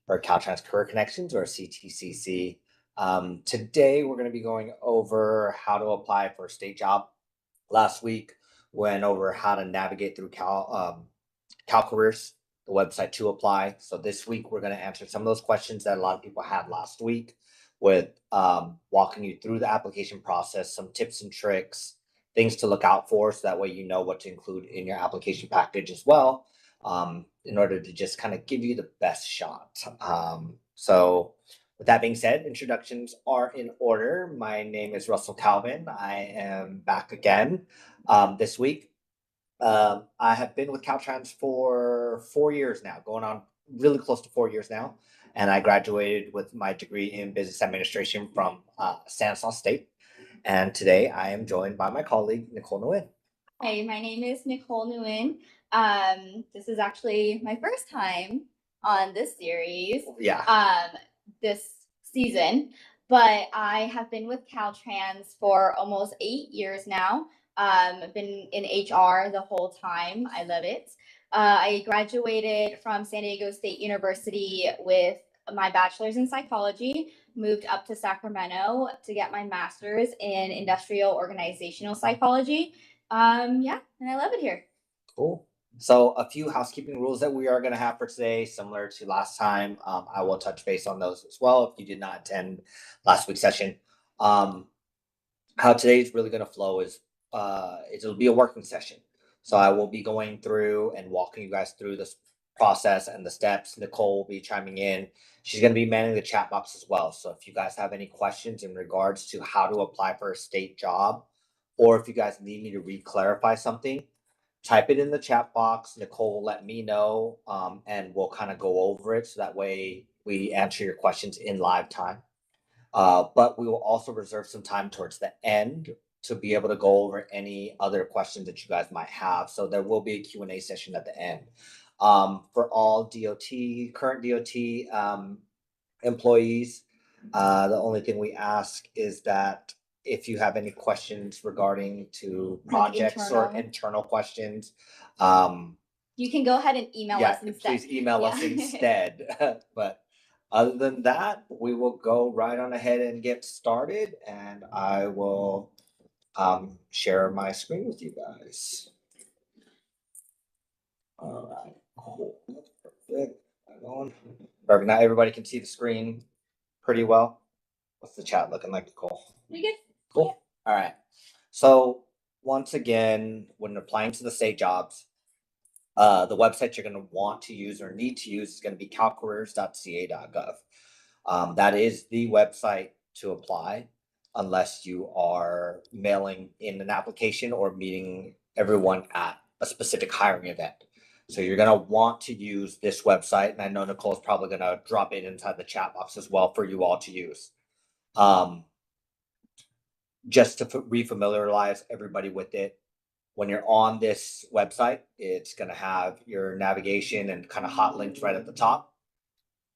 or Caltrans Career Connections, or CTCC. Today, we're going to be going over how to apply for a state job. Last week, went over how to navigate through Cal Careers, the website to apply. So this week, we're going to answer some of those questions that a lot of people had last week, with walking you through the application process, some tips and tricks, things to look out for, so that way you know what to include in your application package as well, in order to just kind of give you the best shot. So with that being said, introductions are in order. My name is Russell Calvin. I am back again this week. I have been with Caltrans for 4 years now, going on really close to 4 years now. And I graduated with my degree in business administration from Stanislaus State. And today I am joined by my colleague, Nicole Nguyen. Hi, my name is Nicole Nguyen. This is actually my first time on this series. This season, but I have been with Caltrans for almost 8 years now. I've been in HR the whole time. I love it. I graduated from San Diego State University with my bachelor's in psychology, moved up to Sacramento to get my master's in industrial organizational psychology. Yeah, and I love it here. Cool. So a few housekeeping rules that we are going to have for today, similar to last time. I will touch base on those as well if you did not attend last week's session. How today's really going to flow is it'll be a working session. So I will be going through and walking you guys through this process and the steps. Nicole will be chiming in. She's going to be manning the chat box as well. So if you guys have any questions in regards to how to apply for a state job, or if you guys need me to re-clarify something, type it in the chat box. Nicole will let me know, and we'll kind of go over it, so that way we answer your questions in live time. But we will also reserve some time towards the end to be able to go over any other questions that you guys might have. So there will be a Q&A session at the end. For all current DOT employees, the only thing we ask is that if you have any questions regarding to projects or internal questions, you can go ahead and email us instead. Please email us instead. But other than that, we will go right on ahead and get started, and I will share my screen with you guys. All right, cool. Perfect. Perfect. Now everybody can see the screen pretty well. What's the chat looking like, Nicole? We good? Cool. All right. So once again, when applying to the state jobs, the website you're going to want to use or need to use is going to be calcareers.ca.gov. That is the website to apply, unless you are mailing in an application or meeting everyone at a specific hiring event. So you're going to want to use this website, and I know Nicole's probably going to drop it inside the chat box as well for you all to use. Just to refamiliarize everybody with it, when you're on this website, it's going to have your navigation and kind of hot links right at the top.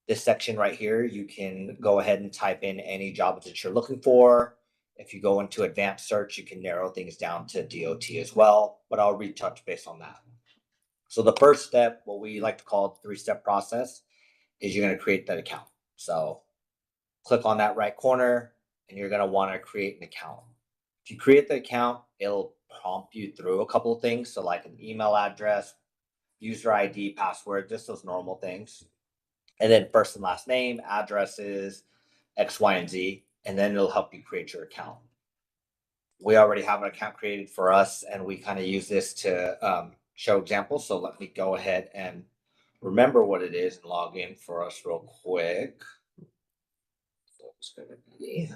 This section right here, you can go ahead and type in any job that you're looking for. If you go into advanced search, you can narrow things down to DOT as well, but I'll retouch based on that. So the first step, what we like to call the 3-step process, is you're going to create that account. So click on that right corner, and you're going to want to create an account. If you create the account, it'll prompt you through a couple of things. So like an email address, user ID, password, just those normal things. And then first and last name, addresses, X, Y, and Z, and then it'll help you create your account. We already have an account created for us, and we kind of use this to show examples. So let me go ahead and remember what it is and log in for us real quick. So it's going to be...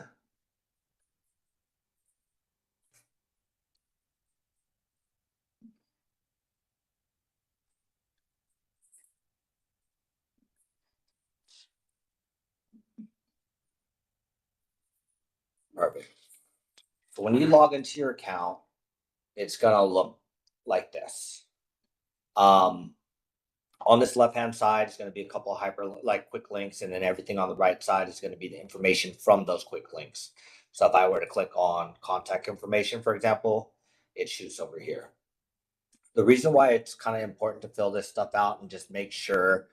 Perfect. So when you log into your account, it's gonna look like this. On this left-hand side, it's gonna be a couple of quick links, and then everything on the right side is gonna be the information from those quick links. So if I were to click on contact information, for example, it shoots over here. The reason why it's kind of important to fill this stuff out and just make sure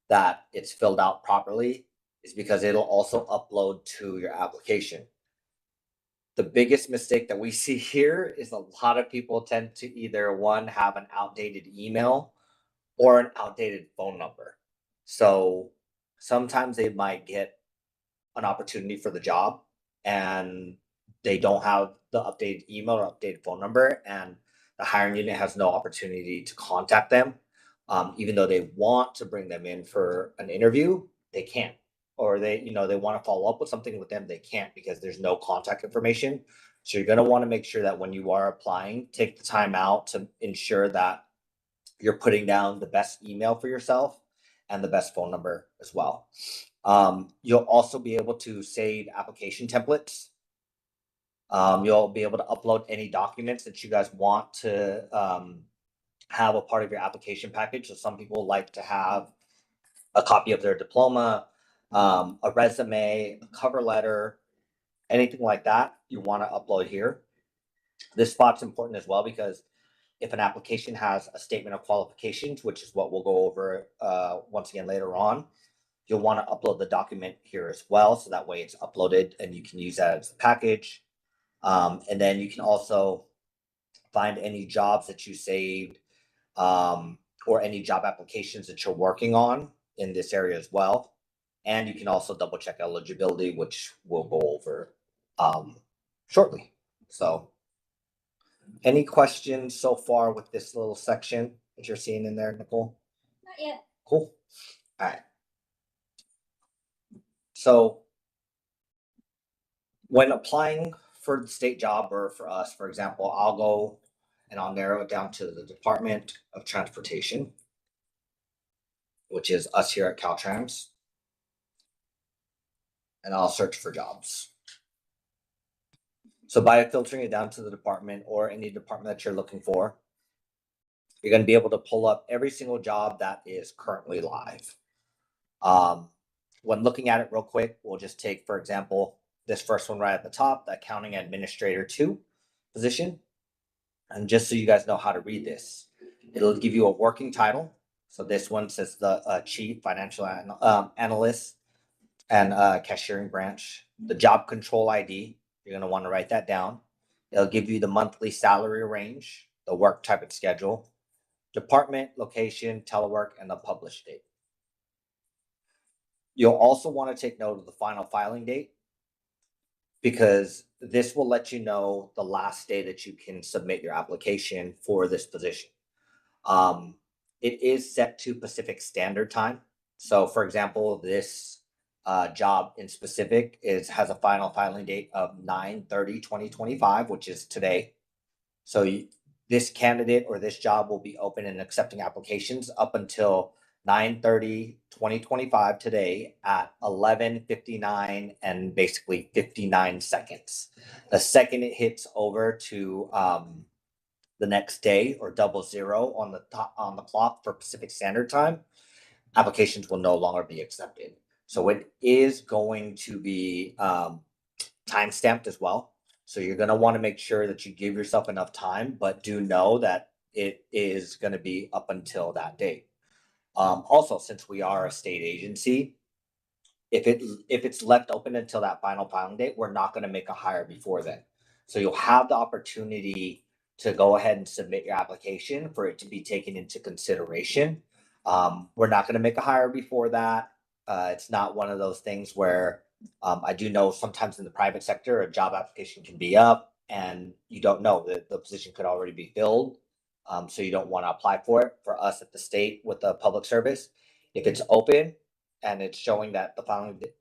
that it's filled out properly is because it'll also upload to your application. The biggest mistake that we see here is a lot of people tend to either one have an outdated email or an outdated phone number. So sometimes they might get an opportunity for the job and they don't have the updated email or updated phone number, and the hiring unit has no opportunity to contact them. Even though they want to bring them in for an interview, they can't. Or they want to follow up with something with them, they can't because there's no contact information. So you're going to want to make sure that when you are applying, take the time out to ensure that you're putting down the best email for yourself and the best phone number as well. You'll also be able to save application templates. You'll be able to upload any documents that you guys want to have a part of your application package. So some people like to have a copy of their diploma, a resume, a cover letter, anything like that you want to upload here. This spot's important as well because if an application has a statement of qualifications, which is what we'll go over once again later on, you'll want to upload the document here as well. So that way it's uploaded and you can use that as a package. And then you can also find any jobs that you saved or any job applications that you're working on in this area as well. And you can also double check eligibility, which we'll go over shortly. So any questions so far with this little section that you're seeing in there, Nicole? Not yet. Cool. All right. So when applying for the state job, or for us, for example, I'll go and I'll narrow it down to the Department of Transportation, which is us here at Caltrans, and I'll search for jobs. So by filtering it down to the department or any department that you're looking for, you're going to be able to pull up every single job that is currently live. When looking at it real quick, we'll just take, for example, this first one right at the top, the Accounting Administrator 2 position. And just so you guys know how to read this, it'll give you a working title. So this one says the Chief Financial Analyst and Cashiering Branch. The job control ID, you're going to want to write that down. It'll give you the monthly salary range, the work type and schedule, department, location, telework, and the published date. You'll also want to take note of the final filing date because this will let you know the last day that you can submit your application for this position. It is set to Pacific Standard Time. So for example, this job in specific has a final filing date of 9/30/2025, which is today. So this candidate or this job will be open and accepting applications up until 9/30/2025 today at 11:59 and basically 59 seconds. The second it hits over to the next day or 00 on the clock for Pacific Standard Time, applications will no longer be accepted. So it is going to be time stamped as well. So you're going to want to make sure that you give yourself enough time, but do know that it is going to be up until that date. Also, since we are a state agency, if it's left open until that final filing date, we're not going to make a hire before then. So you'll have the opportunity to go ahead and submit your application for it to be taken into consideration. We're not going to make a hire before that. It's not one of those things where I do know sometimes in the private sector, a job application can be up and you don't know that the position could already be filled. So you don't want to apply for it. For us at the state with the public service, if it's open and it's showing that the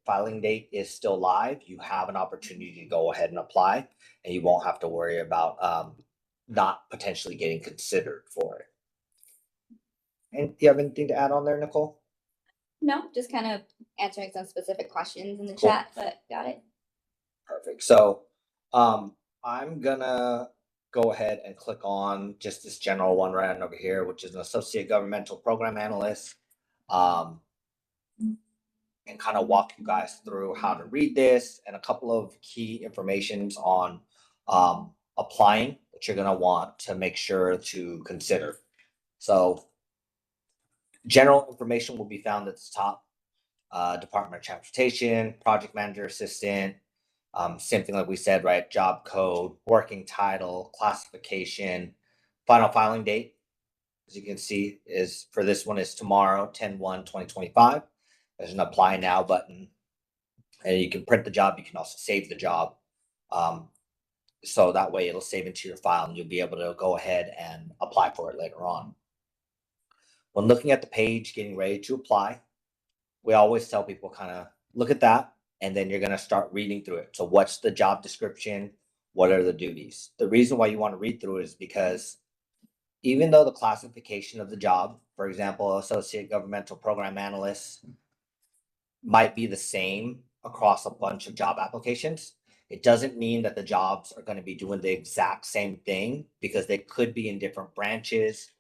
filing date is still live, you have an opportunity to go ahead and apply, and you won't have to worry about not potentially getting considered for it. And do you have anything to add on there, Nicole? No, just kind of answering some specific questions in the Cool. chat, but got it. Perfect. So I'm gonna go ahead and click on just this general one right on over here, which is an associate governmental program analyst. And kind of walk you guys through how to read this and a couple of key informations on applying that you're going to want to make sure to consider. So General information will be found at the top. Department of Transportation, project manager, assistant, same thing like we said, right? Job code, working title, classification, final filing date, as you can see, is for this one is tomorrow, 10/1/2025. There's an apply now button, and you can print the job. You can also save the job. So that way it'll save into your file and you'll be able to go ahead and apply for it later on. When looking at the page, getting ready to apply, we always tell people kind of look at that and then you're going to start reading through it. So what's the job description? What are the duties? The reason why you want to read through it is because even though the classification of the job, for example, associate governmental program analyst might be the same across a bunch of job applications, it doesn't mean that the jobs are going to be doing the exact same thing because they could be in different branches.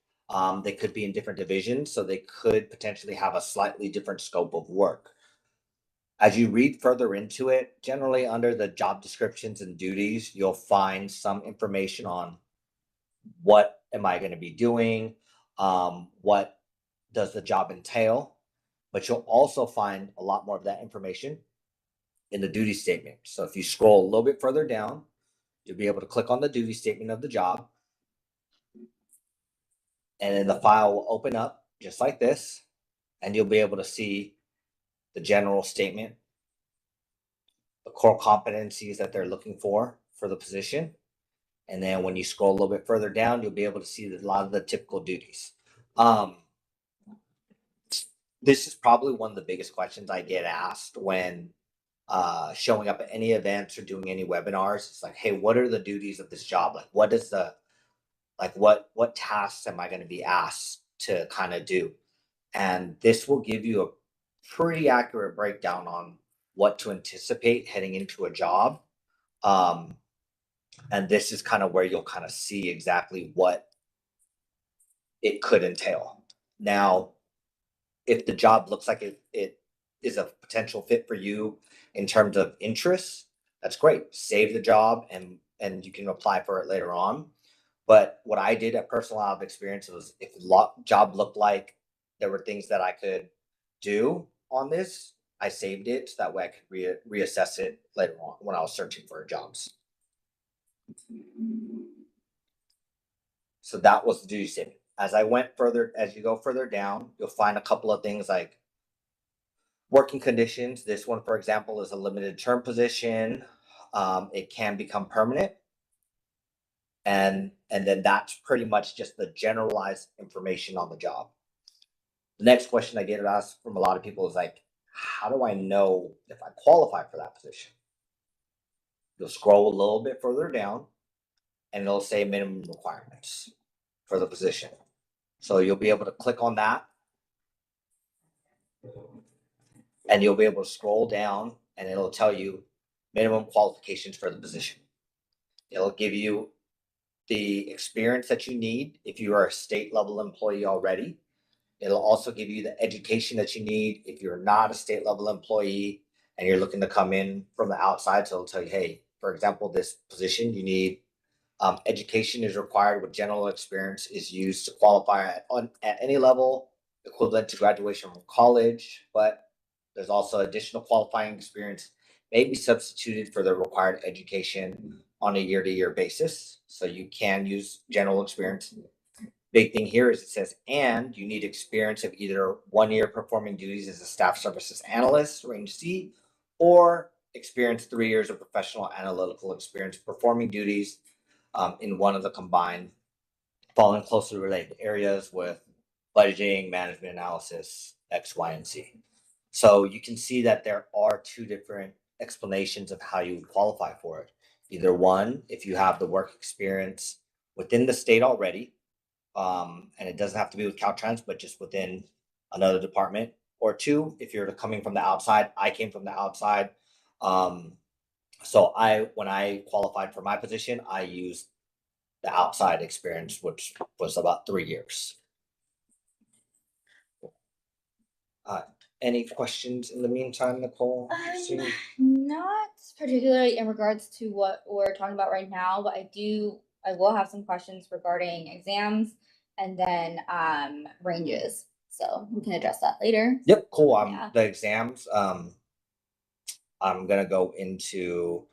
They could be in different divisions, so they could potentially have a slightly different scope of work. As you read further into it, generally under the job descriptions and duties, you'll find some information on what am I going to be doing, what does the job entail, but you'll also find a lot more of that information in the duty statement. So if you scroll a little bit further down, you'll be able to click on the duty statement of the job, and then the file will open up just like this, and you'll be able to see the general statement, the core competencies that they're looking for the position. And then when you scroll a little bit further down, you'll be able to see a lot of the typical duties. This is probably one of the biggest questions I get asked when showing up at any events or doing any webinars. It's like, hey, what are the duties of this job? Like, what is the what tasks am I going to be asked to kind of do? And this will give you a pretty accurate breakdown on what to anticipate heading into a job. And this is kind of where you'll kind of see exactly what it could entail. Now, if the job looks like it is a potential fit for you in terms of interests, that's great. Save the job and you can apply for it later on. But what I did at personal out of experience was if the job looked like there were things that I could do on this, I saved it so that way I could reassess it later on when I was searching for jobs. So that was the duty statement. As you go further down, you'll find a couple of things like working conditions. This one, for example, is a limited term position. It can become permanent. And then that's pretty much just the generalized information on the job. The next question I get asked from a lot of people is like, how do I know if I qualify for that position? You'll scroll a little bit further down and it'll say minimum requirements for the position. So you'll be able to click on that and you'll be able to scroll down and it'll tell you minimum qualifications for the position. It'll give you the experience that you need if you are a state level employee already. It'll also give you the education that you need if you're not a state level employee and you're looking to come in from the outside. So it'll tell you, hey, for example, this position you need education is required with general experience is used to qualify at any level equivalent to graduation from college, but there's also additional qualifying experience may be substituted for the required education on a year-to-year basis. So you can use general experience. Big thing here is it says, and you need experience of either 1 year performing duties as a staff services analyst, range C, or experience 3 years of professional analytical experience performing duties in one of the combined following closely related areas with budgeting, management analysis, X, Y, and Z. So you can see that there are two different explanations of how you would qualify for it. Either one, if you have the work experience within the state already, and it doesn't have to be with Caltrans, but just within another department, or two, if you're coming from the outside. I came from the outside. So when I qualified for my position, I used the outside experience, which was about 3 years. Any questions in the meantime, Nicole? Not particularly in regards to what we're talking about right now, but I will have some questions regarding exams and then ranges. So we can address that later. Yep, cool. Yeah. The exams, I'm gonna go into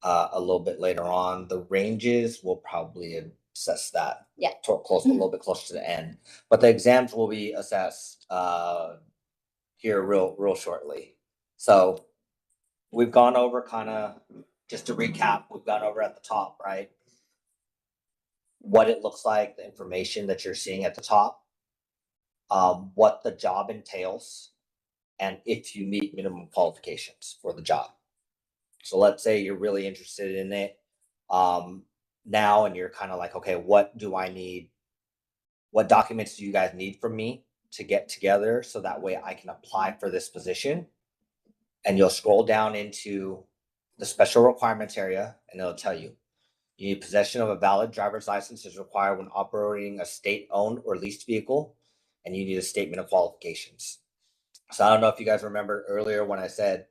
a little bit later on. The ranges will probably assess that. Yeah. Close, a little bit closer to the end, but the exams will be assessed here real shortly. So we've gone over kind of, just to recap, we've gone over at the top, right? What it looks like, the information that you're seeing at the top, what the job entails, and if you meet minimum qualifications for the job. So let's say you're really interested in it now, and you're kind of like, okay, what do I need? What documents do you guys need from me to get together so that way I can apply for this position? And you'll scroll down into the special requirements area, and it'll tell you you need possession of a valid driver's license is required when operating a state-owned or leased vehicle, and you need a statement of qualifications. So I don't know if you guys remember earlier when I said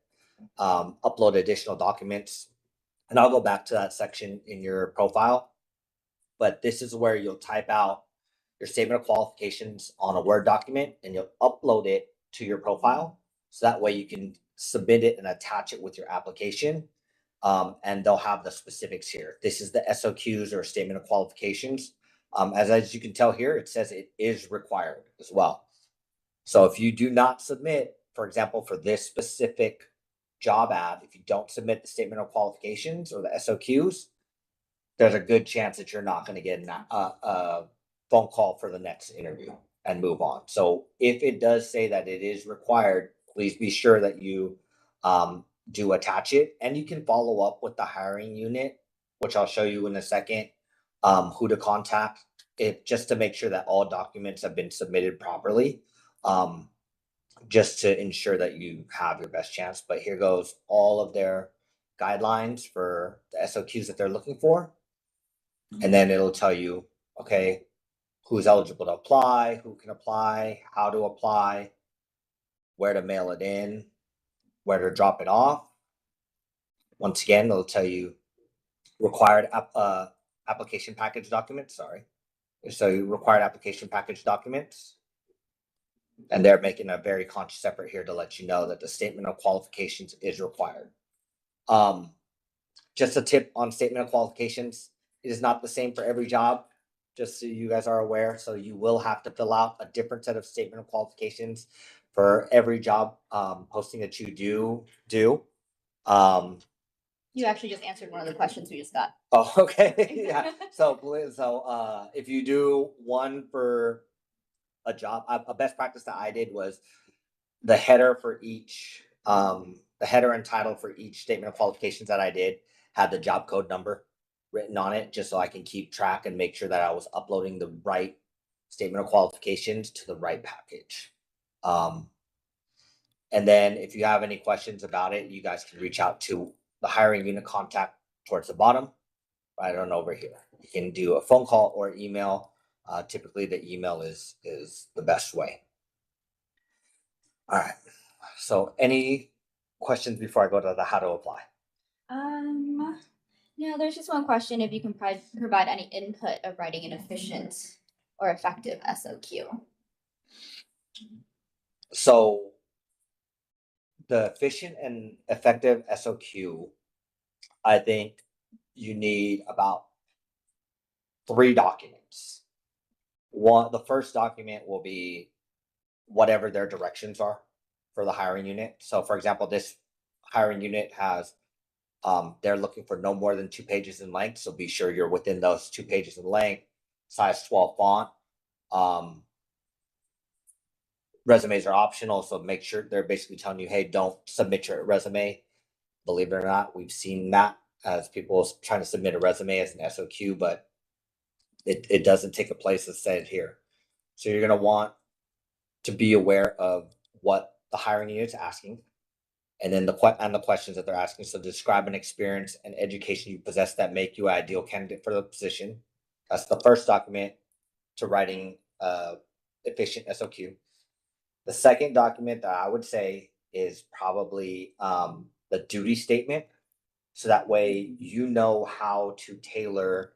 upload additional documents, and I'll go back to that section in your profile. But this is where you'll type out your statement of qualifications on a Word document and you'll upload it to your profile. So that way you can submit it and attach it with your application. And they'll have the specifics here. This is the SOQs or statement of qualifications. As you can tell here, it says it is required as well. So if you do not submit, for example, for this specific job ad, if you don't submit the statement of qualifications or the SOQs, there's a good chance that you're not going to get a phone call for the next interview and move on. So if it does say that it is required, please be sure that you do attach it, and you can follow up with the hiring unit, which I'll show you in a second, who to contact, it just to make sure that all documents have been submitted properly, just to ensure that you have your best chance. But here goes all of their guidelines for the SOQs that they're looking for. And then it'll tell you, okay, who's eligible to apply, who can apply, how to apply, where to mail it in, where to drop it off. Once again, it'll tell you required application package documents. Sorry. So you required application package documents. And they're making a very conscious effort here to let you know that the statement of qualifications is required. Just a tip on statement of qualifications, it is not the same for every job, just so you guys are aware. So you will have to fill out a different set of statement of qualifications for every job posting that you do. You actually just answered one of the questions we just got. Oh, okay. Yeah. So if you do one for a job, a best practice that I did was the header for each, the header and title for each statement of qualifications that I did had the job code number written on it, just so I can keep track and make sure that I was uploading the right statement of qualifications to the right package. And then if you have any questions about it, you guys can reach out to the hiring unit contact towards the bottom, right on over here. You can do a phone call or email. Typically the email is the best way. All right. So any questions before I go to the how to apply? No, there's just one question. If you can provide any input of writing an efficient or effective SOQ. So the efficient and effective SOQ, I think you need about 3 documents. The first document will be whatever their directions are for the hiring unit. So for example, this hiring unit has they're looking for no more than 2 pages in length. So be sure you're within those 2 pages in length, size 12 font. Resumes are optional. So make sure they're basically telling you, hey, don't submit your resume. Believe it or not, we've seen that as people trying to submit a resume as an SOQ, but it doesn't take a place as said here. So you're going to want to be aware of what the hiring unit is asking, and then the questions that they're asking. So describe an experience and education you possess that make you an ideal candidate for the position. That's the first document to writing efficient SOQ. The second document that I would say is probably the duty statement. So that way you know how to tailor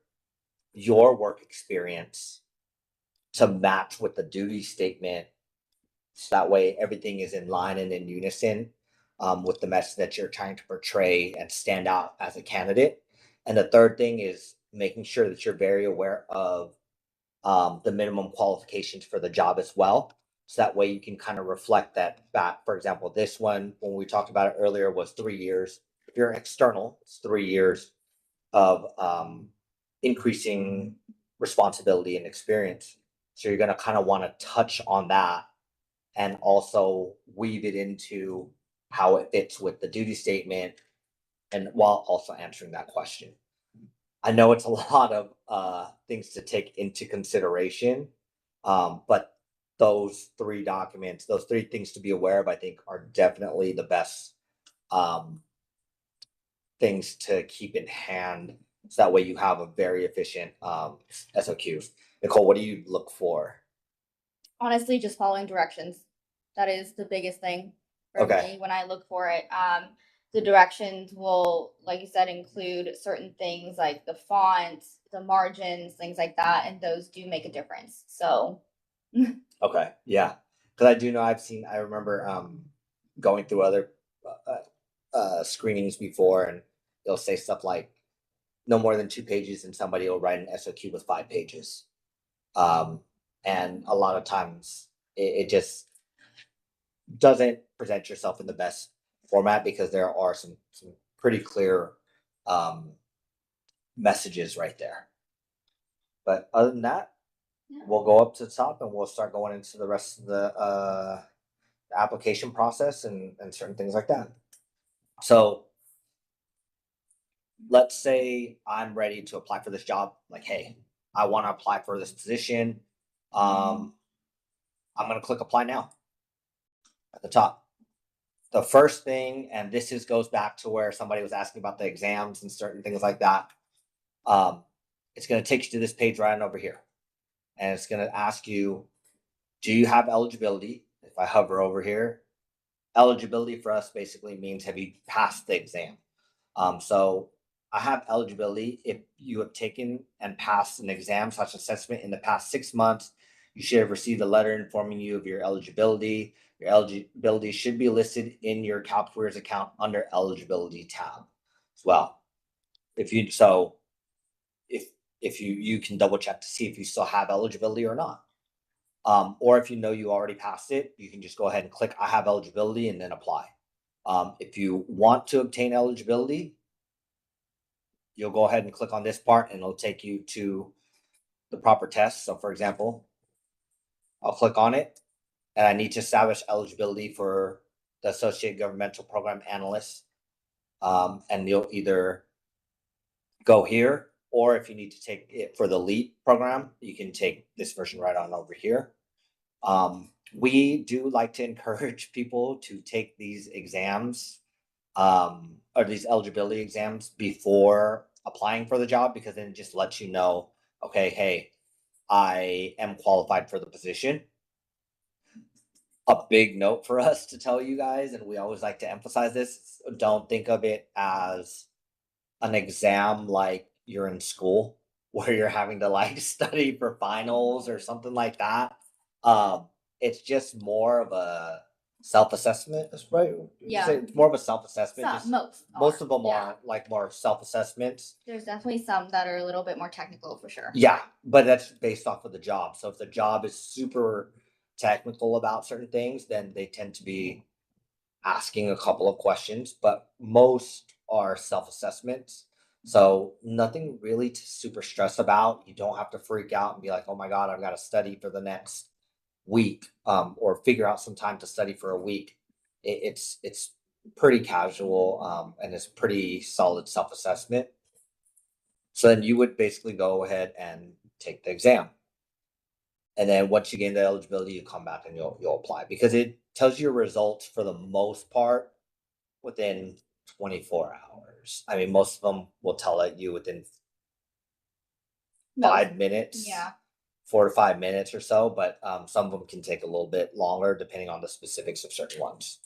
your work experience to match with the duty statement So that way everything is in line and in unison with the message that you're trying to portray and stand out as a candidate. And the third thing is making sure that you're very aware of the minimum qualifications for the job as well. So that way you can kind of reflect that back. For example, this one, when we talked about it earlier, was 3 years. If you're external, it's 3 years of increasing responsibility and experience. So you're going to kind of want to touch on that and also weave it into how it fits with the duty statement and while also answering that question. I know it's a lot of things to take into consideration, but those three documents, those three things to be aware of, I think are definitely the best um, things to keep in hand. So that way you have a very efficient SOQ. Nicole, what do you look for? Honestly, just following directions. That is the biggest thing for me when I look for it. The directions will, like you said, include certain things like the font, the margins, things like that, and those do make a difference. So, Okay, yeah, because I do know I remember going through other screenings before, and it'll say stuff like no more than 2 pages, and somebody will write an SOQ with 5 pages. Um, and a lot of times it just doesn't present yourself in the best format because there are some pretty clear um, messages right there. But other than that, yeah. we'll go up to the top and we'll start going into the rest of the application process and certain things like that. So let's say I'm ready to apply for this job. Like, hey, I want to apply for this position. I'm going to click apply now at the top. The first thing, and this is goes back to where somebody was asking about the exams and certain things like that. It's going to take you to this page right over here, and it's going to ask you, do you have eligibility? If I hover over here, eligibility for us basically means have you passed the exam? So I have eligibility. If you have taken and passed an exam such assessment in the past 6 months, you should have received a letter informing you of your eligibility. Your eligibility should be listed in your CalCareers account under eligibility tab as well. If you so if you can double check to see if you still have eligibility or not. Or if you know you already passed it, you can just go ahead and click I have eligibility and then apply. If you want to obtain eligibility, you'll go ahead and click on this part and it'll take you to the proper test. So for example, I'll click on it and I need to establish eligibility for the Associate Governmental Program Analyst. And you'll either go here, or if you need to take it for the LEAP program, you can take this version right on over here. We do like to encourage people to take these exams or these eligibility exams before applying for the job because then it just lets you know, okay, hey, I am qualified for the position. A big note for us to tell you guys, and we always like to emphasize this, don't think of it as an exam like you're in school where you're having to like study for finals or something like that. It's just more of a self-assessment, right? Yeah. It's more of a self-assessment. Just most of them yeah. are like more self-assessments. There's definitely some that are a little bit more technical for sure. Yeah, but that's based off of the job. So if the job is super technical about certain things, then they tend to be asking a couple of questions, but most are self-assessments. So nothing really to super stress about. You don't have to freak out and be like, oh my God, I've got to study for the next week, or figure out some time to study for a week. It's pretty casual, and it's pretty solid self-assessment. So then you would basically go ahead and take the exam. And then once you gain the eligibility, you come back and you'll apply because it tells you your results for the most part within 24 hours. I mean, most of them will tell you within 5 minutes. Yeah. 4 to 5 minutes or so, but some of them can take a little bit longer depending on the specifics of certain ones.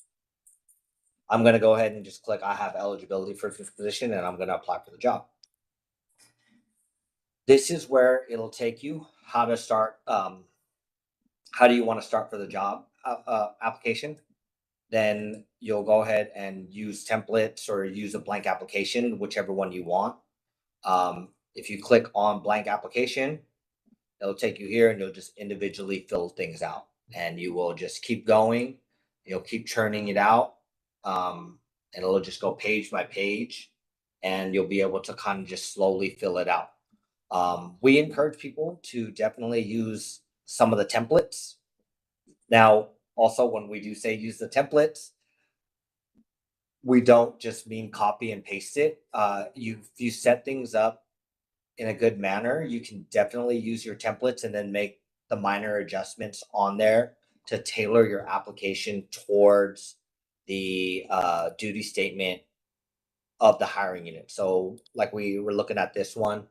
I'm going to go ahead and just click I have eligibility for this position and I'm going to apply for the job. This is where it'll take you how to start. How do you want to start for the job? application, then you'll go ahead and use templates or use a blank application, whichever one you want. If you click on blank application, it'll take you here and you'll just individually fill things out and you will just keep going. You'll keep churning it out. And it'll just go page by page and you'll be able to kind of just slowly fill it out. We encourage people to definitely use some of the templates. Now, also, when we do say use the templates, we don't just mean copy and paste it. You set things up in a good manner, you can definitely use your templates and then make the minor adjustments on there to tailor your application towards the duty statement of the hiring unit. So, like we were looking at this one,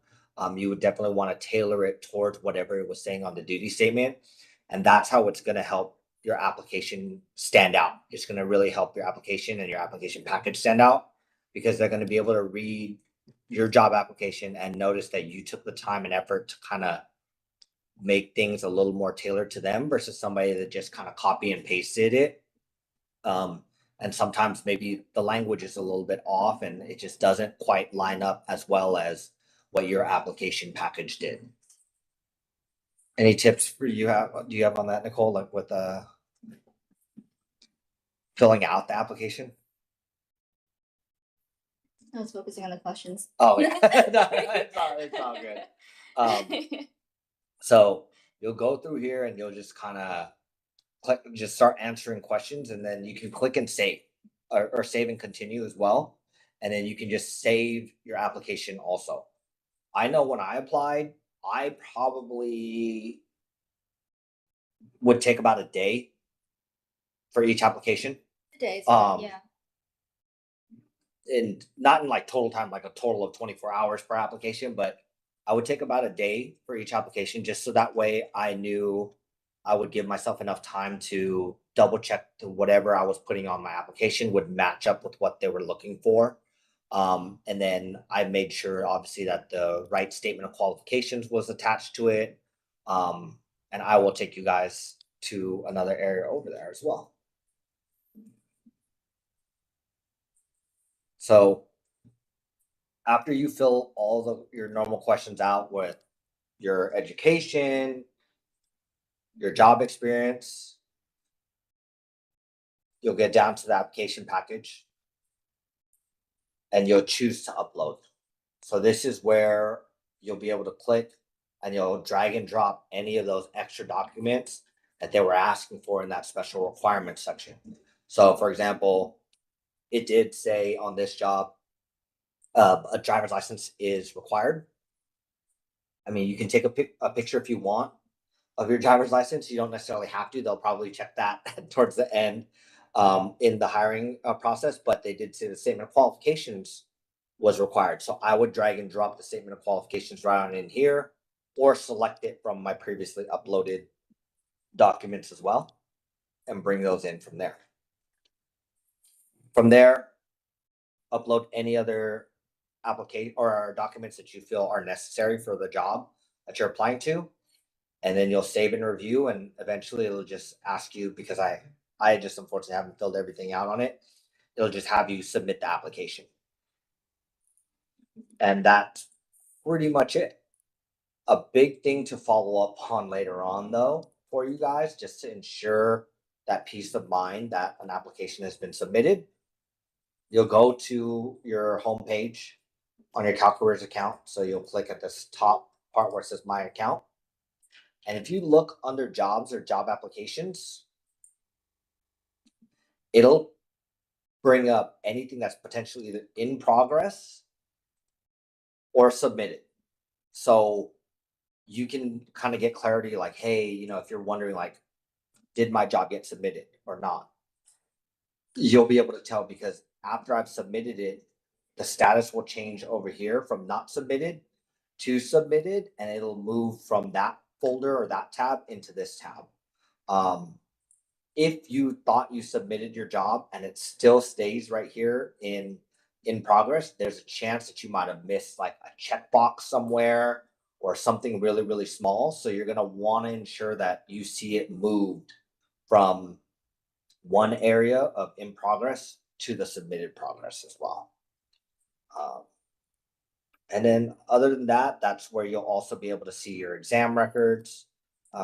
you would definitely want to tailor it towards whatever it was saying on the duty statement, and that's how it's going to help your application stand out. It's going to really help your application and your application package stand out because they're going to be able to read your job application and notice that you took the time and effort to kind of make things a little more tailored to them versus somebody that just kind of copy and pasted it. And sometimes maybe the language is a little bit off and it just doesn't quite line up as well as what your application package did. Any tips for you do you have on that, Nicole, like with filling out the application? I was focusing on the questions. Oh, yeah. No, it's all good. So you'll go through here and you'll just kind of click, just start answering questions, and then you can click and save or save and continue as well. And then you can just save your application also. I know when I applied, I probably would take about a day for each application. Days, Um, yeah. And not in like total time, like a total of 24 hours per application, but I would take about a day for each application just so that way I knew I would give myself enough time to double check that whatever I was putting on my application would match up with what they were looking for. And then I made sure, obviously, that the right statement of qualifications was attached to it. And I will take you guys to another area over there as well. So after you fill all your normal questions out with your education, your job experience, you'll get down to the application package and you'll choose to upload. So this is where you'll be able to click and you'll drag and drop any of those extra documents that they were asking for in that special requirements section. So for example, it did say on this job, a driver's license is required. I mean, you can take a picture if you want of your driver's license. You don't necessarily have to. They'll probably check that towards the end in the hiring process, but they did say the statement of qualifications was required. So I would drag and drop the statement of qualifications right on in here or select it from my previously uploaded documents as well and bring those in from there. From there, upload any other application or documents that you feel are necessary for the job that you're applying to, and then you'll save and review, and eventually it'll just ask you, because I just unfortunately haven't filled everything out on it, it'll just have you submit the application, and that's pretty much it. A big thing to follow up on later on though for you guys, just to ensure that peace of mind that an application has been submitted, you'll go to your homepage on your CalCareers account. So you'll click at this top part where it says My Account. And if you look under jobs or job applications, it'll bring up anything that's potentially either in progress or submitted. So you can kind of get clarity like, hey, if you're wondering, like, did my job get submitted or not? You'll be able to tell because after I've submitted it, the status will change over here from not submitted to submitted, and it'll move from that folder or that tab into this tab. If you thought you submitted your job and it still stays right here in progress, there's a chance that you might have missed like a checkbox somewhere or something really, really small. So you're going to want to ensure that you see it moved from one area of in progress to the submitted progress as well. And then other than that, that's where you'll also be able to see your exam records.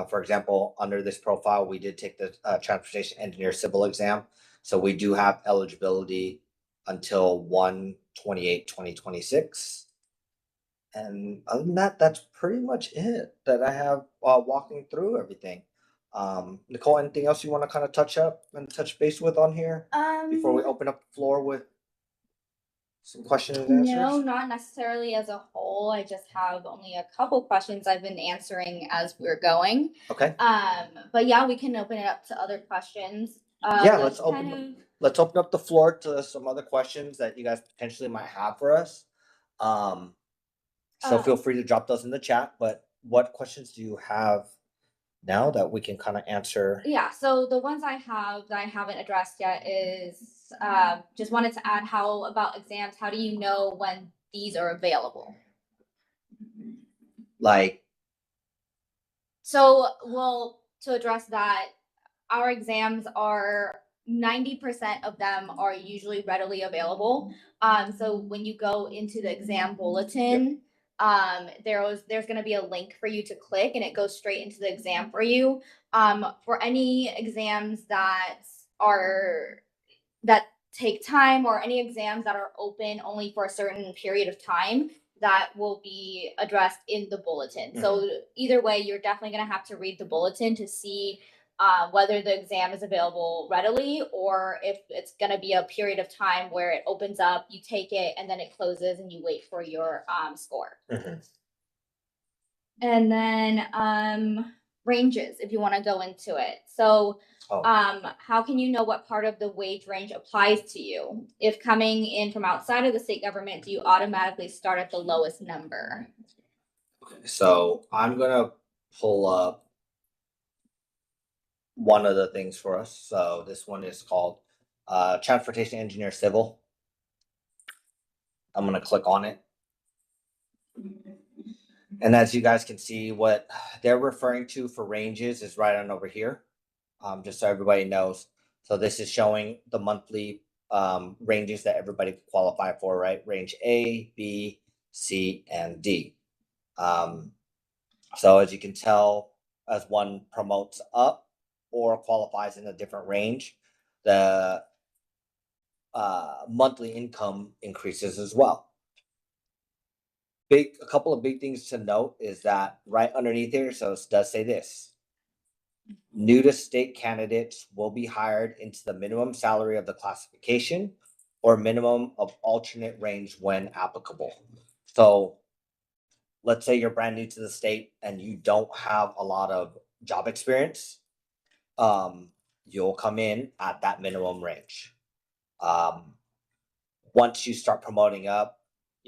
For example, under this profile, we did take the transportation engineer civil exam. So we do have eligibility until 1/28/2026. And other than that, that's pretty much it that I have walking through everything. Nicole, anything else you want to kind of touch up and touch base with on here before we open up the floor with some questions and answers? No, not necessarily as a whole. I just have only a couple questions I've been answering as we're going. Okay. But yeah, we can open it up to other questions. Yeah, let's open up the floor to some other questions that you guys potentially might have for us. So feel free to drop those in the chat. But what questions do you have now that we can kind of answer? Yeah, so the ones I have that I haven't addressed yet is just wanted to add how about exams? How do you know when these are available? Like, so well, to address that, our exams are 90% of them are usually readily available. So when you go into the exam bulletin, there's going to be a link for you to click and it goes straight into the exam for you. For any exams that take time or any exams that are open only for a certain period of time, that will be addressed in the bulletin. Mm-hmm. So either way, you're definitely going to have to read the bulletin to see whether the exam is available readily or if it's going to be a period of time where it opens up, you take it, and then it closes and you wait for your score. Mm-hmm. And then ranges, if you want to go into it. So how can you know what part of the wage range applies to you? If coming in from outside of the state government, do you automatically start at the lowest number? So I'm going to pull up one of the things for us. So this one is called Transportation Engineer Civil. I'm going to click on it. And as you guys can see, what they're referring to for ranges is right on over here, just so everybody knows. So this is showing the monthly ranges that everybody could qualify for, right? Range A, B, C, and D. So as you can tell, as one promotes up or qualifies in a different range, the monthly income increases as well. A couple of big things to note is that right underneath here, so it does say this: new to state candidates will be hired into the minimum salary of the classification or minimum of alternate range when applicable. So let's say you're brand new to the state and you don't have a lot of job experience, you'll come in at that minimum range. Once you start promoting up,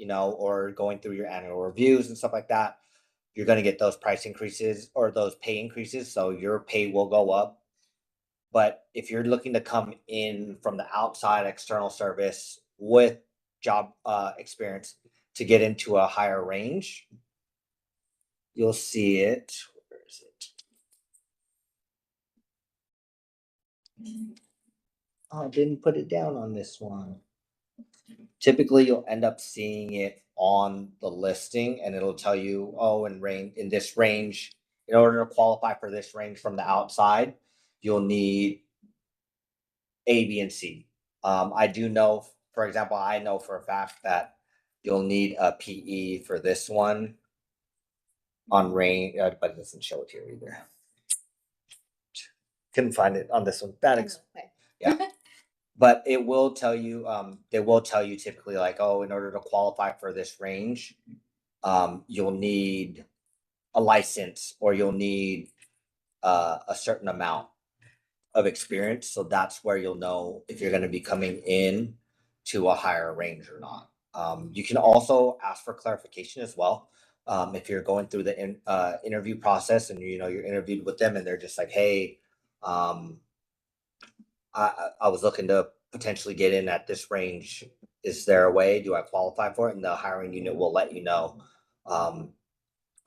or going through your annual reviews and stuff like that, you're going to get those price increases or those pay increases. So your pay will go up. But if you're looking to come in from the outside external service with job experience to get into a higher range, you'll see it. Where is it? Oh, I didn't put it down on this one. Typically, you'll end up seeing it on the listing and it'll tell you, in this range, in order to qualify for this range from the outside, you'll need A, B, and C. I do know, for example, I know for a fact that you'll need a PE for this one on range, but it doesn't show it here either. Couldn't find it on this one. Yeah. But it will tell you, they will tell you typically like, in order to qualify for this range, you'll need a license or you'll need a certain amount of experience. So that's where you'll know if you're going to be coming in to a higher range or not. You can also ask for clarification as well. If you're going through the interview process and you're interviewed with them and they're just like, hey, I was looking to potentially get in at this range. Is there a way? Do I qualify for it? And the hiring unit will let you know a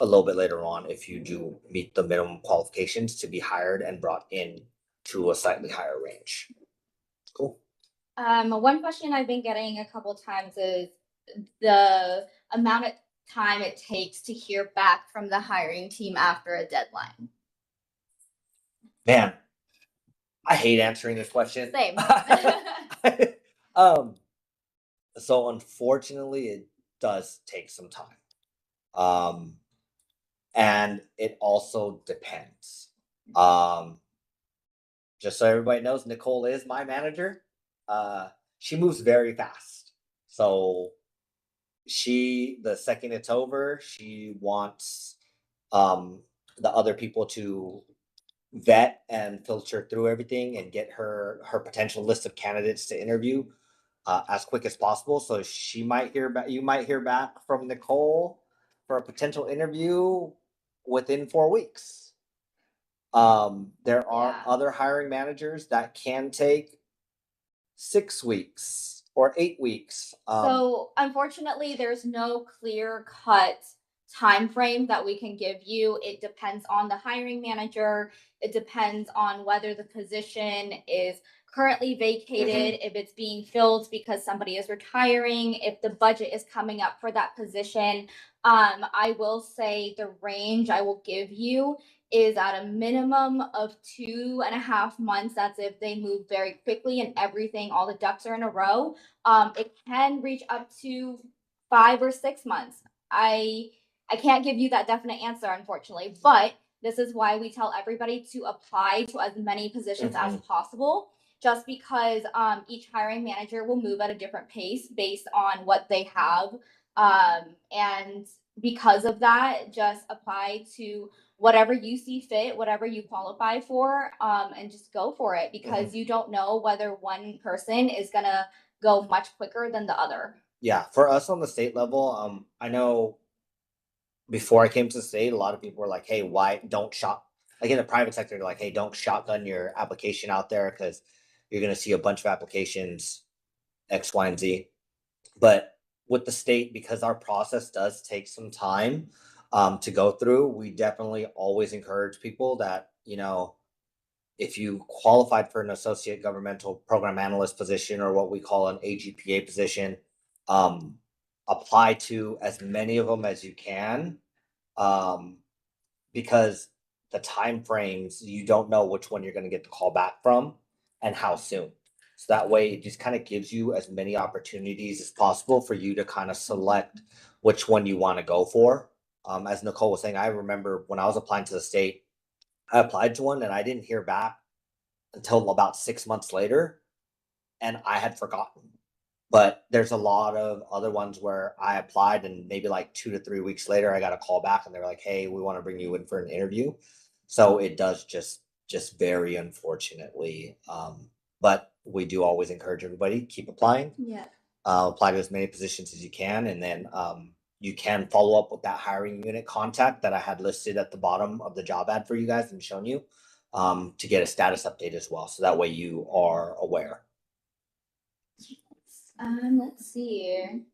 little bit later on if you do meet the minimum qualifications to be hired and brought in to a slightly higher range. Cool. One question I've been getting a couple times is the amount of time it takes to hear back from the hiring team after a deadline. Man, I hate answering this question. Same. um, so unfortunately, it does take some time. And it also depends. Just so everybody knows, Nicole is my manager. She moves very fast. So the second it's over, she wants the other people to vet and filter through everything and get her potential list of candidates to interview as quick as possible. So she might hear back. You might hear back from Nicole for a potential interview within 4 weeks. There are other hiring managers that can take 6 weeks or 8 weeks. So unfortunately, there's no clear cut time frame that we can give you. It depends on the hiring manager. It depends on whether the position is currently vacated, if it's being filled because somebody is retiring, if the budget is coming up for that position. I will say the range I will give you is at a minimum of 2.5 months. That's if they move very quickly and everything, all the ducks are in a row. It can reach up to 5 or 6 months. I can't give you that definite answer, unfortunately, but this is why we tell everybody to apply to as many positions as possible. Just because each hiring manager will move at a different pace based on what they have, and because of that, just apply to whatever you see fit, whatever you qualify for, and just go for it because you don't know whether one person is gonna go much quicker than the other. Yeah, for us on the state level, I know before I came to the state, a lot of people were like, "Hey, why don't shop?" Like in the private sector, they're like, "Hey, don't shotgun your application out there because you're going to see a bunch of applications X, Y, and Z." But with the state, because our process does take some time to go through, we definitely always encourage people that if you qualified for an associate governmental program analyst position or what we call an AGPA position, um, apply to as many of them as you can, um, because the time frames you don't know which one you're going to get the call back from and how soon. So that way, it just kind of gives you as many opportunities as possible for you to kind of select which one you want to go for. As Nicole was saying, I remember when I was applying to the state, I applied to one and I didn't hear back until about 6 months later, and I had forgotten. But there's a lot of other ones where I applied, and maybe like 2 to 3 weeks later, I got a call back, and they're like, "Hey, we want to bring you in for an interview." So it does just very unfortunately, but we do always encourage everybody keep applying. Yeah. Apply to as many positions as you can, and then you can follow up with that hiring unit contact that I had listed at the bottom of the job ad for you guys and shown you to get a status update as well. So that way you are aware. Let's see.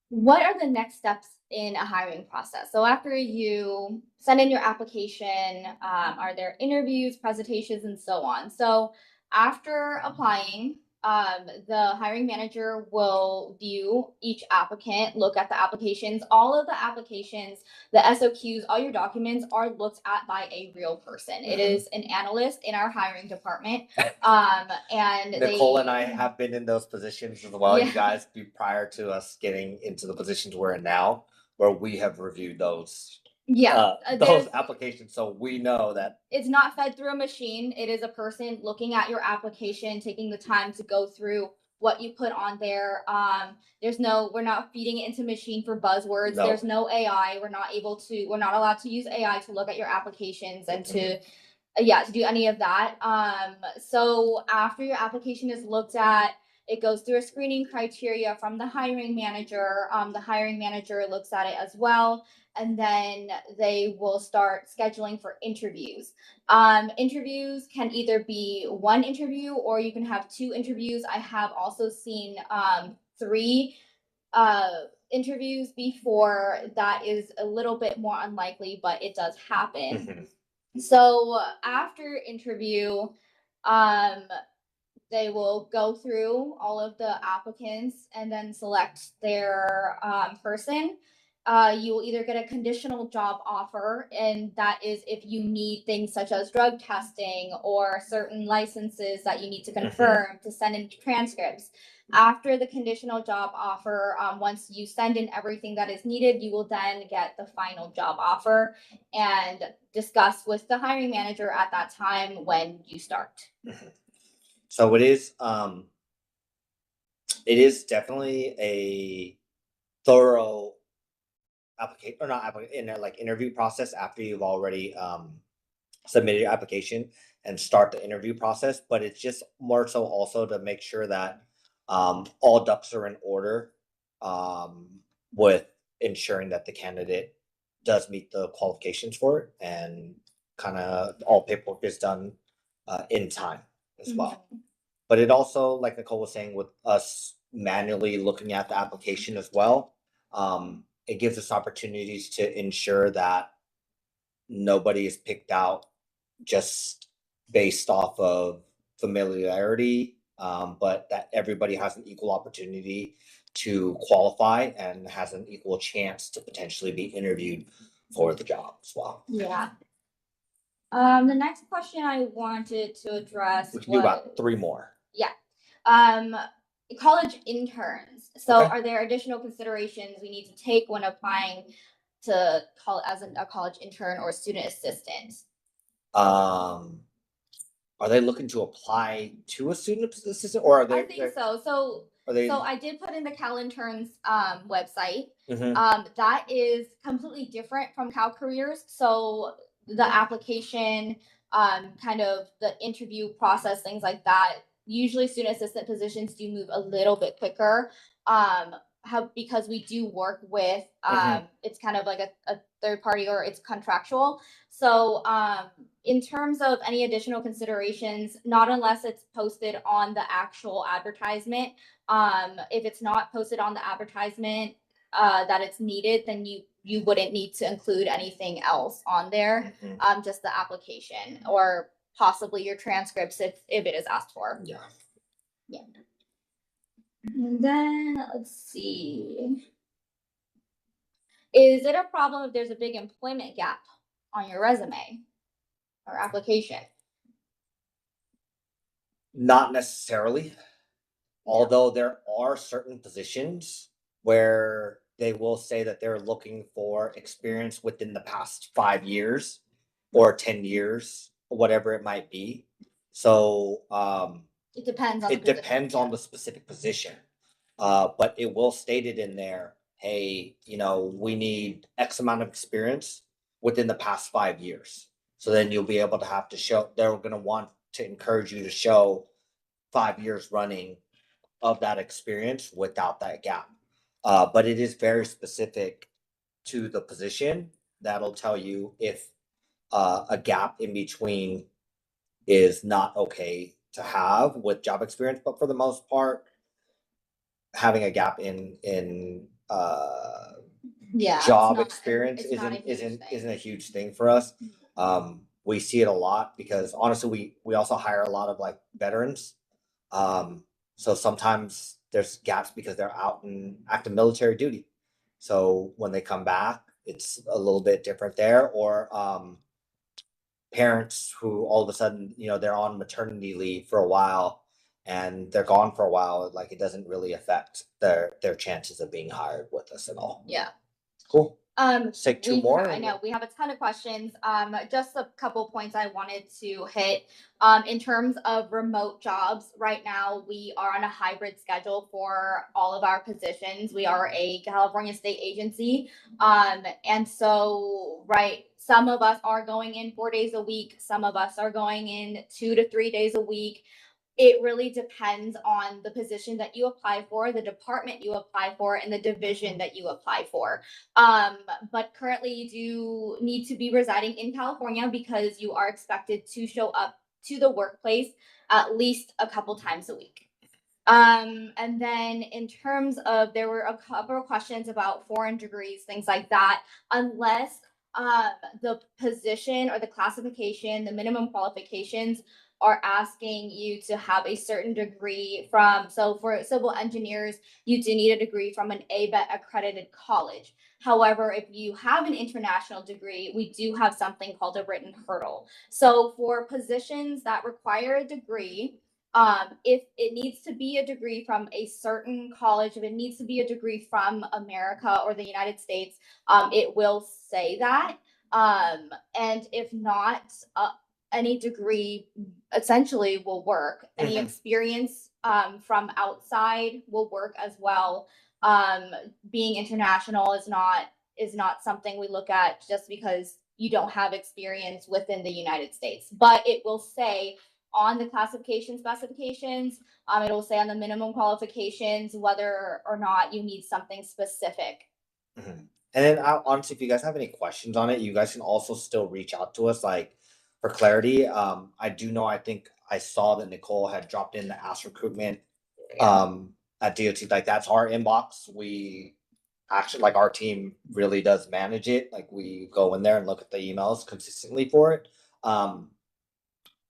What are the next steps in a hiring process? So after you send in your application, are there interviews, presentations, and so on? So after applying, the hiring manager will view each applicant, look at the applications. All of the applications, the SOQs, all your documents are looked at by a real person. It is an analyst in our hiring department. And Nicole and I have been in those positions as well. Yeah. You guys, prior to us getting into the positions we're in now, where we have reviewed those those applications, so we know that it's not fed through a machine. It is a person looking at your application, taking the time to go through what you put on there. We're not feeding it into machine for buzzwords. No. There's no AI. We're not allowed to use AI to look at your applications and to do any of that. So after your application is looked at, it goes through a screening criteria from the hiring manager. The hiring manager looks at it as well, and then they will start scheduling for interviews. Interviews can either be one interview or you can have two interviews. I have also seen three interviews before. That is a little bit more unlikely, but it does happen. So after interview, um, they will go through all of the applicants and then select their person. You will either get a conditional job offer, and that is if you need things such as drug testing or certain licenses that you need to confirm to send in transcripts. After the conditional job offer, once you send in everything that is needed, you will then get the final job offer and discuss with the hiring manager at that time when you start. So it is definitely a thorough application, or not application, in a like interview process after you've already submit your application and start the interview process. But it's just more so also to make sure that all ducks are in order, um, with ensuring that the candidate does meet the qualifications for it, and kind of all paperwork is done in time as well. But it also, like Nicole was saying, with us manually looking at the application as well, it gives us opportunities to ensure that nobody is picked out just based off of familiarity, but that everybody has an equal opportunity to qualify and has an equal chance to potentially be interviewed for the job as well. Yeah. The next question I wanted to address We can do about 3 more. yeah. Um, college interns. So, Okay. are there additional considerations we need to take when applying to call as a college intern or student assistant? Um, are they looking to apply to a student assistant, or are I they? think so. So, Are they? so I did put in the Caltrans website. Mhm. That is completely different from Cal Careers. So the application, kind of the interview process, things like that. Usually, student assistant positions do move a little bit quicker. How because we do work with it's kind of like a third party, or it's contractual. So in terms of any additional considerations, not unless it's posted on the actual advertisement. If it's not posted on the advertisement that it's needed, then you wouldn't need to include anything else on there. Just the application or possibly your transcripts if it is asked for. Yeah. Yeah. And then let's see. Is it a problem if there's a big employment gap on your resume or application? Not necessarily. Although there are certain positions where they will say that they're looking for experience within the past 5 years or 10 years, or whatever it might be. So It depends on it depends on the specific position. But it will state it in there, hey, we need X amount of experience within the past 5 years. So then you'll be able to have to show, they're going to want to encourage you to show 5 years running of that experience without that gap. But it is very specific to the position that'll tell you if a gap in between is not okay to have with job experience. But for the most part, having a gap in yeah job experience it's not isn't a huge thing for us. We see it a lot because honestly, we also hire a lot of like veterans. So sometimes there's gaps because they're out in active military duty. So when they come back, it's a little bit different there. Or parents who all of a sudden, they're on maternity leave for a while and they're gone for a while. Like it doesn't really affect their chances of being hired with us at all. Yeah. Cool. Let's take 2 more. I know we have a ton of questions. Just a couple points I wanted to hit. In terms of remote jobs, right now we are on a hybrid schedule for all of our positions. We are a California state agency, and so some of us are going in 4 days a week. Some of us are going in 2 to 3 days a week. It really depends on the position that you apply for, the department you apply for, and the division that you apply for. But currently, you do need to be residing in California because you are expected to show up to the workplace at least a couple times a week. And then in terms of, there were a couple of questions about foreign degrees, things like that. Unless the position or the classification, the minimum qualifications are asking you to have a certain degree from, so for civil engineers, you do need a degree from an ABET accredited college. However, if you have an international degree, we do have something called a written hurdle. So for positions that require a degree, if it needs to be a degree from a certain college, if it needs to be a degree from America or the United States, it will say that. And if not, any degree essentially will work. Any experience from outside will work as well. Being international is not something we look at just because you don't have experience within the United States, but it will say on the classification specifications, it'll say on the minimum qualifications whether or not you need something specific. Mhm. And then honestly, if you guys have any questions on it, you guys can also still reach out to us, like for clarity. I do know, I think I saw that Nicole had dropped in the Ask Recruitment at DOT. Like that's our inbox. We actually, like, our team really does manage it. Like we go in there and look at the emails consistently for it. Um,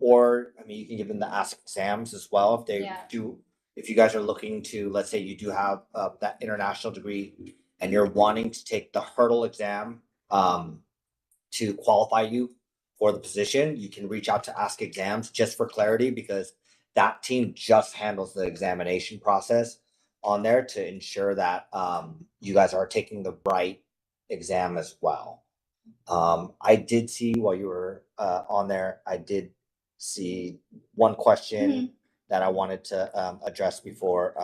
or I mean, you can give them the Ask exams as well if they Yeah. do. If you guys are looking to, let's say you do have that international degree and you're wanting to take the hurdle exam to qualify you for the position, you can reach out to Ask Exams just for clarity, because that team just handles the examination process on there to ensure that you guys are taking the right exam as well. I did see while you were on there, I did see one question that I wanted to address before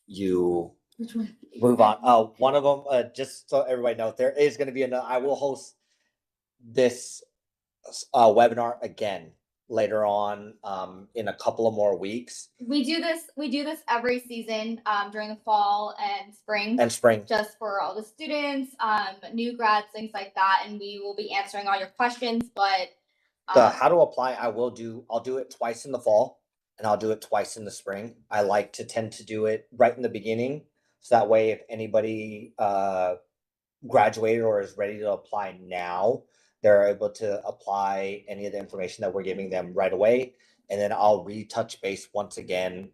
you Which one? move on. One of them, just so everybody knows, there is going to be another. I will host this webinar again later on in a couple of more weeks. We do this every season during the fall and spring. Just for all the students, new grads, things like that, and we will be answering all your questions. But the how to apply, I'll do it twice in the fall and I'll do it twice in the spring. I like to tend to do it right in the beginning, so that way if anybody graduated or is ready to apply now, they're able to apply any of the information that we're giving them right away. And then I'll retouch base once again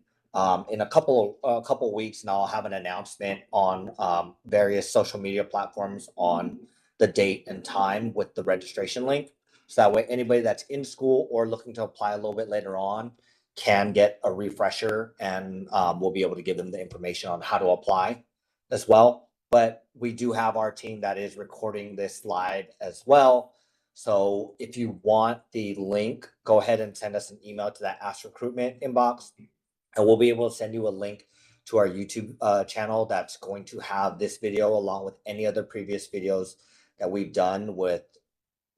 in a couple weeks, and I'll have an announcement on various social media platforms on the date and time with the registration link. So that way, anybody that's in school or looking to apply a little bit later on can get a refresher, and we'll be able to give them the information on how to apply as well. But we do have our team that is recording this live as well. So if you want the link, go ahead and send us an email to that Ask Recruitment inbox, and we'll be able to send you a link to our YouTube channel that's going to have this video along with any other previous videos that we've done with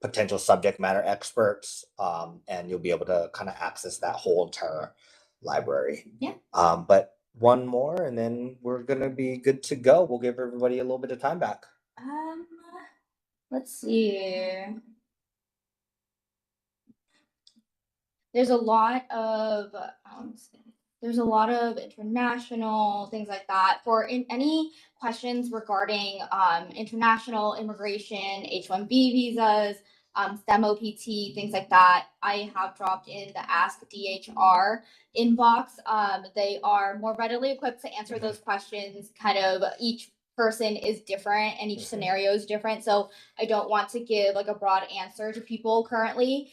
potential subject matter experts, and you'll be able to kind of access that whole entire library. Yeah. But one more, and then we're gonna be good to go. We'll give everybody a little bit of time back. Let's see. There's a lot of there's a lot of international things like that. For any questions regarding international immigration, H-1B visas, STEM OPT, things like that, I have dropped in the Ask DHR inbox. They are more readily equipped to answer those questions. Kind of each person is different and each scenario is different. So I don't want to give like a broad answer to people currently,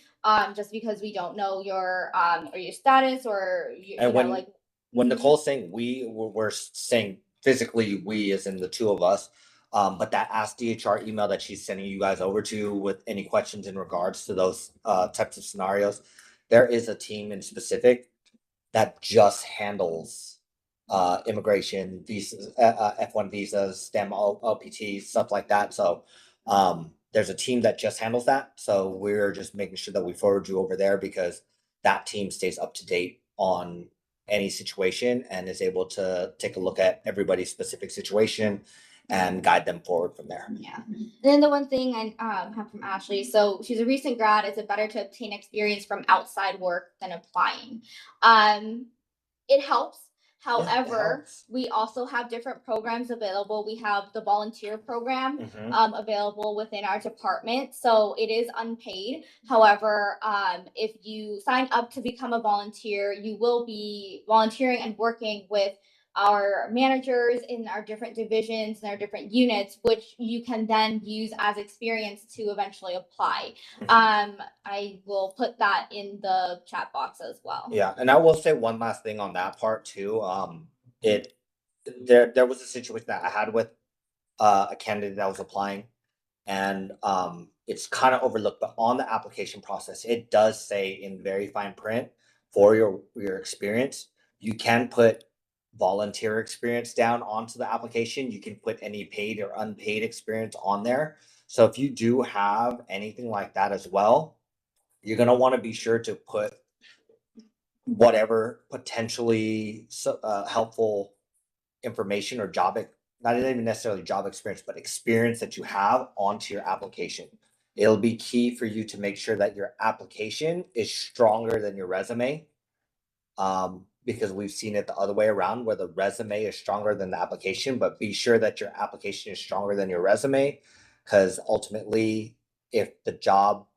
just because we don't know your or your status or And know, like when Nicole's saying we're saying physically we, as in the two of us. But that Ask DHR email that she's sending you guys over to with any questions in regards to those types of scenarios, there is a team in specific that just handles immigration visas, F1 visas, STEM LPTs, stuff like that. So there's a team that just handles that. So we're just making sure that we forward you over there, because that team stays up to date on any situation and is able to take a look at everybody's specific situation and guide them forward from there. Yeah. And then the one thing I have from Ashley, so she's a recent grad. Is it better to obtain experience from outside work than applying? It helps. However, we also have different programs available. We have the volunteer program available within our department. So it is unpaid. However, if you sign up to become a volunteer, you will be volunteering and working with our managers in our different divisions and our different units, which you can then use as experience to eventually apply. I will put that in the chat box as well. Yeah, and I will say one last thing on that part too. It there was a situation that I had with a candidate that was applying, and it's kind of overlooked, but on the application process, it does say in very fine print for your experience, you can put volunteer experience down onto the application. You can put any paid or unpaid experience on there. So if you do have anything like that as well, you're going to want to be sure to put whatever potentially helpful information or not even necessarily job experience, but experience that you have onto your application. It'll be key for you to make sure that your application is stronger than your resume, because we've seen it the other way around where the resume is stronger than the application. But be sure that your application is stronger than your resume, because ultimately, if the job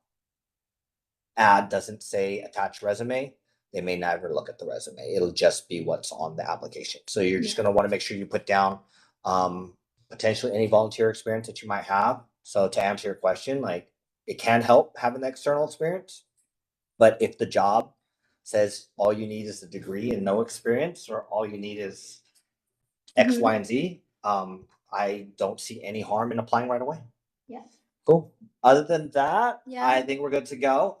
ad doesn't say attached resume, they may never look at the resume. It'll just be what's on the application. So you're just going to want to make sure you put down potentially any volunteer experience that you might have. So to answer your question, like, it can help having the external experience, but if the job says all you need is a degree and no experience, or all you need is X, Y, and Z, I don't see any harm in applying right away. Yes. Cool. Other than that, I think we're good to go.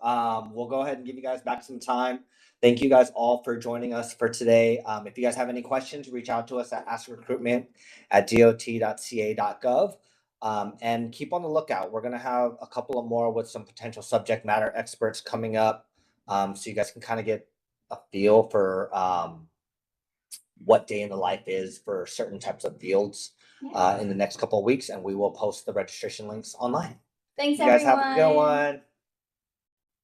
We'll go ahead and give you guys back some time. Thank you guys all for joining us for today. If you guys have any questions, reach out to us at askrecruitment@dot.ca.gov. And keep on the lookout. We're going to have a couple of more with some potential subject matter experts coming up. So you guys can kind of get a feel for what day in the life is for certain types of fields in the next couple of weeks, and we will post the registration links online. Thanks, you guys everyone. have a good one.